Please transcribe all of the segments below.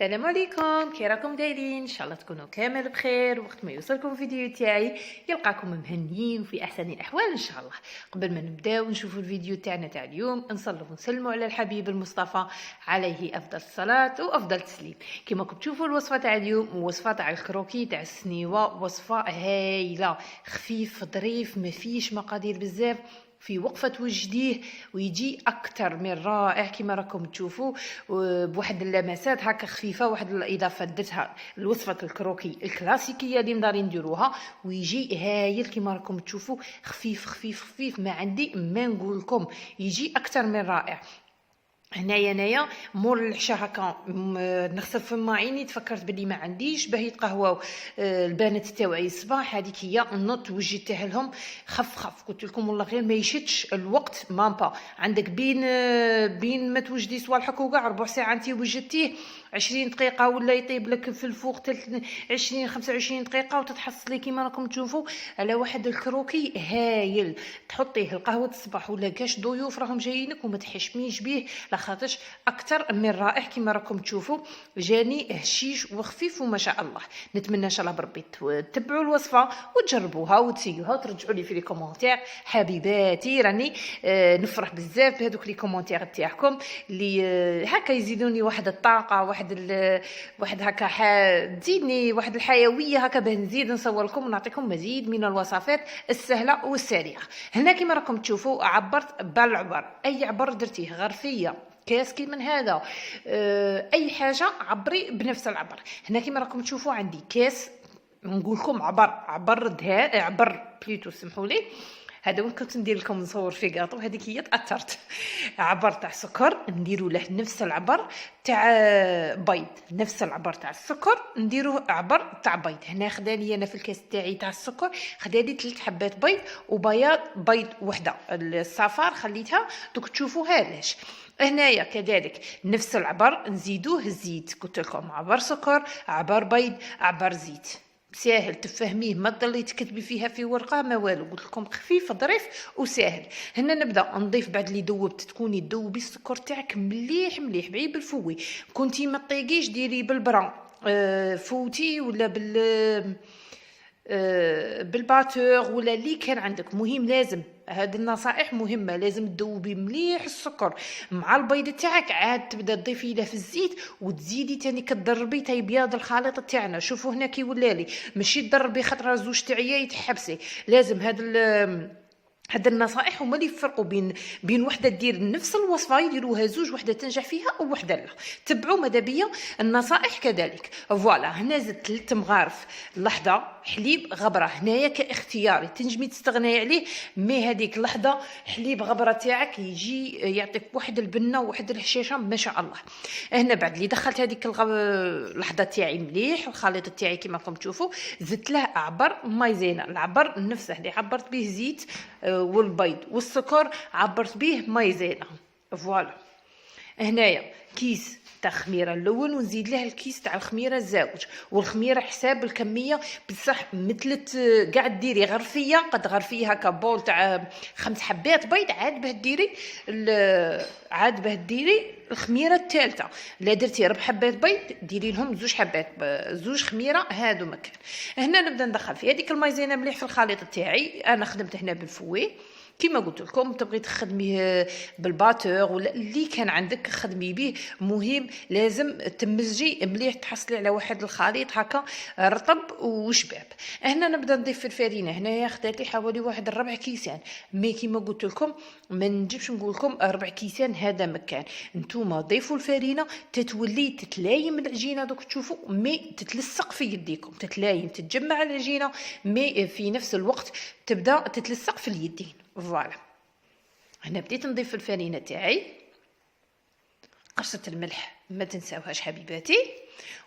السلام عليكم، كي راكم دايرين؟ ان شاء الله تكونوا كامل بخير. وقت ما يوصلكم الفيديو تاعي يلقاكم مهنيين وفي احسن الاحوال ان شاء الله. قبل ما نبداو نشوفوا الفيديو تاعنا تاع اليوم، نصلوا ونسلموا على الحبيب المصطفى عليه افضل الصلاه وافضل التسليم. كما راكم تشوفوا الوصفه تاع اليوم وصفه تاع الكروكي تاع السنيوه، وصفه هايله، خفيف ظريف، ما فيش مقادير بزاف، في وقفه توجديه ويجي اكثر من رائع كما راكم تشوفوا، بواحد اللمسات هكا خفيفه، واحد الاضافه درتها لوصفه الكروكي الكلاسيكيه اللي مدارين نديروها، ويجي هايل كما راكم تشوفوا، خفيف خفيف خفيف، ما عندي ما نقول لكم، يجي اكثر من رائع. هنايا مور العشاء هكا نغسل فم عيني، تفكرت بلي ما عنديش باه يتقهواو البنات تاوعي الصباح، هذيك هي نوض وجدتها لهم خف قلت لكم والله غير ما يشدش الوقت مامبا عندك بين ما توجدي صوالحك وكاع ربع ساعه انت وجدتيه 20 دقيقه ولا يطيب لك في الفوق 20 25 دقيقه وتتحصلي كيما راكم تشوفوا على واحد الكروكي هايل. تحطيه القهوه الصباح ولا كاش ضيوف راهم جايينك وما تحشميش به، خاطرش اكثر من رائع كما راكم تشوفوا، جاني هشيش وخفيف وما شاء الله. نتمنى ان شاء الله بربي تتبعوا الوصفه وتجربوها وتسيوها وترجعوا لي في لي كومونتير حبيباتي. راني نفرح بزاف بهذوك لي كومونتير تاعكم اللي هكا يزيدوني واحد الطاقه، واحد هكا تزيدني واحد الحيويه هكا باه نزيد نصور لكم ونعطيكم مزيد من الوصفات السهله والسريعه. هنا كما راكم تشوفوا عبرت بالعبر، اي عبر درتيه غرفيه كاس كي من هذا، اي حاجه عبري بنفس العبر. هنا كما راكم تشوفوا عندي كاس، نقول لكم عبر دهان، عبر بليتو سمحوا لي، هذا وين كنت ندير لكم نصور في كاطو، هذيك هي تاثرت. عبر تاع سكر نديروا له نفس العبر تاع بيض، نفس العبر تاع السكر نديروه عبر تاع بيض. هنا خدالي انا في الكاس تاعي تاع السكر خدالي 3 حبات بيض بيض وحده، الصفار خليتها دوك تشوفوها علاش. هنايا كذلك نفس العبر نزيدوه الزيت، قلت لكم عبر سكر عبر بيض عبر زيت، ساهل تفهميه، ما تضلي تكتبي فيها في ورقه ما والو، قلت لكم خفيف ظريف وساهل. هنا نبدا نضيف بعد اللي ذوبت، تكوني تذوبي السكر تاعك مليح بعيد بالفوي، كنتي ما طيقيش ديري بالبران فوتي ولا بالباتور ولا اللي كان عندك، مهم لازم هاد النصائح مهمه، لازم تذوبي مليح السكر مع البيض تاعك، عاد تبدا تضيفي له في الزيت وتزيدي تاني كتضربي تاي بياض الخليط تاعنا. شوفوا هنا كي ولا لي ماشي تضربي خطره زوج تاعيا يتحبسي، لازم هاد النصائح هما اللي يفرقوا بين وحده دير نفس الوصفه يديروها زوج، وحده تنجح فيها ووحده لا. تبعوا مدابيا النصائح كذلك. فوالا هنا زدت 3 مغارف لحظه حليب غبره، هنايا كاختياري تنجمي تستغني عليه، مي هذيك لحظه حليب غبره تاعك يجي يعطيك واحد البنه وواحد الهشاشه ما شاء الله. هنا بعد اللي دخلت هذيك اللحظه تاعي مليح الخليط تاعي كما راكم تشوفوا، زدت له عبر مايزينا، العبر نفسه اللي عبرت به زيت والبيض والسكر عبرت به مايزينا. فوالا هنايا كيس تاع خميره اللون ونزيد له الكيس تاع الخميره الزاوج، والخميره حساب الكميه بصح مثل كاع ديري غرفيه، قد غرفيه هكا بول تاع 5 حبات بيض، عاد به ديري الخميره الثالثه. لا درتي 4 حبات بيض ديري لهم 2 حبات زوج خميره هادو مكان. هنا نبدا ندخل في هذيك المايزينا مليح في الخليط تاعي، انا خدمت هنا بالفوي كما قلت لكم، تبغي تخدميه بالباتور ولا اللي كان عندك خدمي به، مهم لازم تمزجي مليح تحصلي على واحد الخليط هكا رطب وشباب. هنا نبدا نضيف في الفرينه، هنايا خدات لي حوالي واحد 4 كيسان، مي كما قلت لكم ما نجيبش نقول لكم 4 كيسان هذا مكان، نتوما ضيفوا الفرينه تتولي تتلايم العجينه دوك تشوفوا، مي تتلصق في يديكم، تتلايم تتجمع العجينه مي في نفس الوقت تبدا تتلصق في اليدين. فوالا هنا بديت نضيف الفرينه تاعي، قرصه الملح ما تنساوهاش حبيباتي،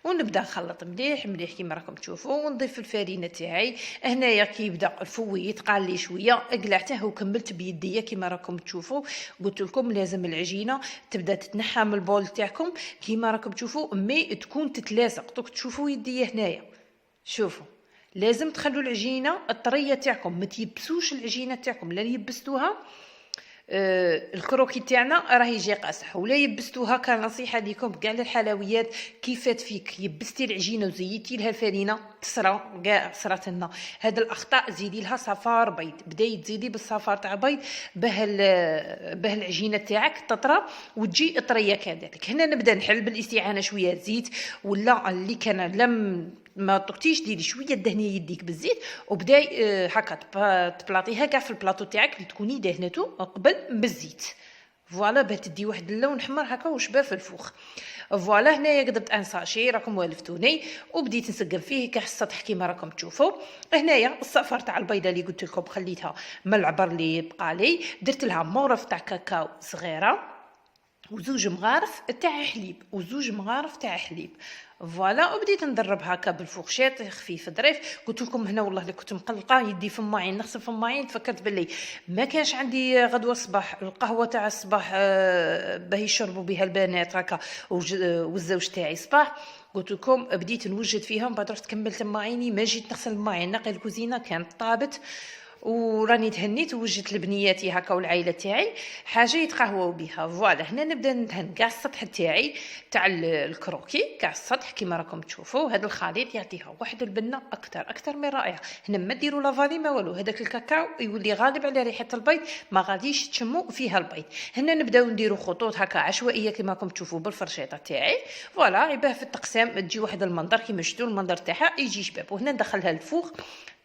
ونبدا نخلط مليح كما راكم تشوفوا، ونضيف الفرينه تاعي. هنايا كي يبدا الفوي يتقال لي شويه قلعته وكملت بيديا كما راكم تشوفوا، قلت لكم لازم العجينه تبدا تتنحى من البول تاعكم كما راكم تشوفوا، مي تكون تتلاصق، دوك تشوفوا يديا هنايا، شوفوا لازم تخلوا العجينه الطريه تاعكم، ما تيبسوش العجينه تاعكم، لا يبستوها الكروكي تاعنا راه يجي قاصح. ولا يبستوها كنصيحه ليكم كاع الحلويات كيفات فيك يبستي العجينه وزيتي لها الفرينه تصرى كاع صرات لنا هاد الاخطاء، زيدي لها صفار بيض، بداي تزيدي بالصفار تاع بيض باه العجينه تاعك تطرى وتجي طريه كذلك. هنا نبدا نحل بالاستعانه شويه زيت، ولا اللي كان لم ما طقتيش ديري شويه دهنيه يديك بالزيت وبداي هكا تبلاطيها كاع في البلاطو تاعك اللي تكوني دهنته قبل بالزيت. فوالا باه تدي واحد اللون حمر هكا وشبه في الفوخ. فوالا هنايا قدرت ان ساشي راكم والفتوني وبديت نسقم فيه كاع السطح كيما راكم تشوفوا. هنايا الصفار تاع البيضه اللي قلت لكم خليتها من العبر اللي بقى لي، درت لها مورف تاع كاكاو صغيره وزوج مغارف تاع حليب وزوج مغارف تاع حليب. فوالا وبديت ندرب هكا بالفورشيط خفيف ظريف. قلت لكم هنا والله اللي كنت مقلقه يدي في الماعين نغسل في الماعين، تفكرت باللي ما كانش عندي غدوه الصباح القهوه تاع الصباح باه يشربوا بها البنات هكا والزوج تاعي صباح. قلت لكم بديت نوجد فيهم، بعد رحت كملت الماعيني ما جيت نغسل الماعين نقي الكوزينه كانت طابت وراني تهنيت ووجدت لبنياتي هكا والعائله تاعي حاجه يتقهواو بها. فوالا هنا نبدا ندهن كاع السطح تاعي تاع الكروكي كاع السطح كيما راكم تشوفوا. هذا الخليط يعطيها واحد البنه اكثر من رائعه. هنا ما ديروا لافالي ما والو، هذاك الكاكاو يولي غالب على ريحه البيض ما غاديش تشموا فيها البيض. هنا نبداو نديروا خطوط هكا عشوائيه كيما راكم تشوفوا بالفرشيطه تاعي. فوالا عباه في التقسام تجي واحد المنظر كيما شفتوا المنظر تاعها يجي شباب. وهنا ندخلها الفوخ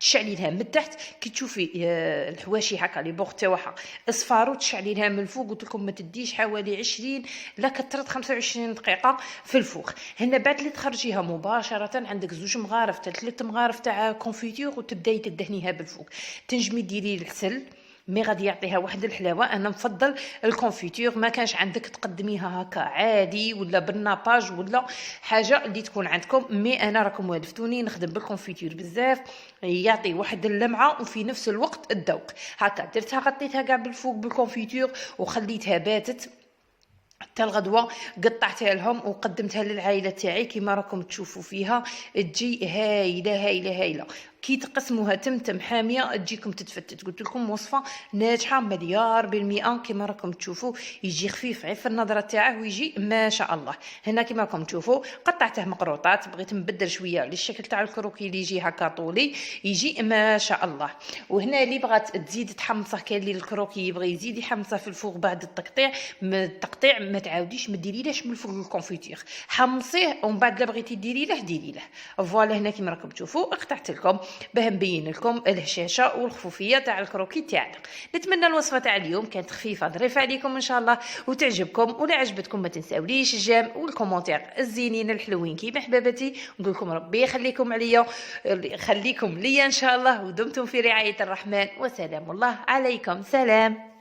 تشعلي لها من تحت كي تشوفي الحواشي هكا لي بوغ تاعها اصفارو تشعلي لها من الفوق. قلت لكم ما تديش حوالي 20 لا كثرت 25 دقيقه في الفوق. هنا بعد اللي تخرجيها مباشره عندك زوج مغارف تاع 3 مغارف تاع كونفيتور وتبداي تدهنيها بالفوق. تنجمي ديري العسل مي غادي يعطيها واحد الحلاوه. انا نفضل الكونفيتور، ما كانش عندك تقدميها هكا عادي ولا بالناباج ولا حاجه اللي تكون عندكم. مي انا راكم والفتوني نخدم بالكونفيتور بزاف يعطي واحد اللمعه وفي نفس الوقت الذوق. هكا درتها غطيتها كاع بالفوق بالكونفيتور وخليتها باتت حتى الغدوه. قطعتها لهم وقدمتها للعائله تاعي كيما راكم تشوفوا فيها تجي هايله. كي تقسموها تمتم حاميه تجيكم تتفتت. قلت لكم وصفه ناجحه 100% كيما راكم تشوفوا. يجي خفيف غير في النظره تاعه ويجي ما شاء الله. هنا كيما راكم تشوفوا قطعته مقروطات، بغيت نبدل شويه للشكل تاع الكروكي اللي يجي هكا طولي يجي ما شاء الله. وهنا اللي بغات تزيد تحمصه كاين اللي الكروكي يبغي يزيد يحمصه في الفوق بعد التقطيع ما تعاوديش ما ديريلهش من الفوق الكونفيتير، حمصيه ومن بعد لا بغيتي ديري له. فوالا هنا كيما راكم تشوفوا قطعت لكم باه نبين لكم الهشاشه والخفوفيه تاع الكروكي تاعنا. نتمنى الوصفه تاع اليوم كانت خفيفه ظريفه عليكم ان شاء الله وتعجبكم. ولا عجبتكم ما تنساوليش الجيم والكومونتير الزينين الحلوين كيما حبابتي. نقول لكم ربي يخليكم عليا يخليكم ليا ان شاء الله. ودمتم في رعايه الرحمن وسلام الله عليكم. سلام.